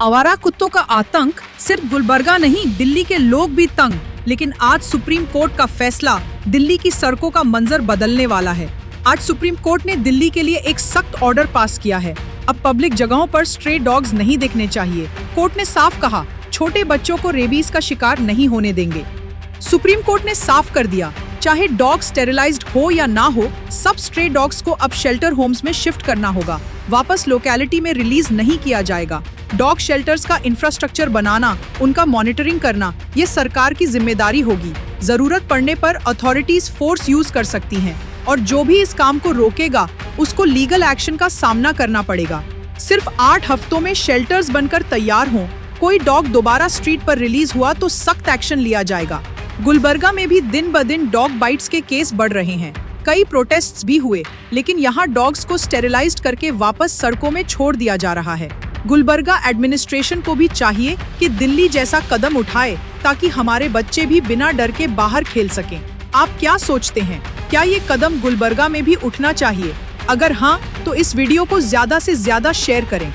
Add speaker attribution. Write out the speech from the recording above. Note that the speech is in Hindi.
Speaker 1: आवारा कुत्तों का आतंक सिर्फ गुलबर्गा नहीं, दिल्ली के लोग भी तंग। लेकिन आज सुप्रीम कोर्ट का फैसला दिल्ली की सड़कों का मंजर बदलने वाला है। आज सुप्रीम कोर्ट ने दिल्ली के लिए एक सख्त ऑर्डर पास किया है। अब पब्लिक जगहों पर स्ट्रे डॉग्स नहीं दिखने चाहिए। कोर्ट ने साफ कहा, छोटे बच्चों को रेबीज का शिकार नहीं होने देंगे। सुप्रीम कोर्ट ने साफ कर दिया, चाहे डॉग स्टेरिलाइज्ड हो या ना हो, सब स्ट्रे डॉग्स को अब शेल्टर होम्स में शिफ्ट करना होगा। वापस लोकेलिटी में रिलीज नहीं किया जाएगा। डॉग शेल्टर्स का इंफ्रास्ट्रक्चर बनाना, उनका मॉनिटरिंग करना, ये सरकार की जिम्मेदारी होगी। जरूरत पड़ने पर अथॉरिटीज फोर्स यूज कर सकती हैं और जो भी इस काम को रोकेगा उसको लीगल एक्शन का सामना करना पड़ेगा। सिर्फ 8 हफ्तों में शेल्टर्स बनकर तैयार हों। कोई डॉग दोबारा स्ट्रीट पर रिलीज हुआ तो सख्त एक्शन लिया जाएगा। गुलबर्गा में भी दिन ब दिन डॉग बाइट्स के केस बढ़ रहे हैं। कई प्रोटेस्ट्स भी हुए, लेकिन यहाँ डॉग्स को स्टेरिलाइज्ड करके वापस सड़कों में छोड़ दिया जा रहा है। गुलबर्गा एडमिनिस्ट्रेशन को भी चाहिए कि दिल्ली जैसा कदम उठाए ताकि हमारे बच्चे भी बिना डर के बाहर खेल सकें। आप क्या सोचते हैं? क्या ये कदम गुलबर्गा में भी उठना चाहिए? अगर हाँ, तो इस वीडियो को ज्यादा से ज्यादा शेयर करें।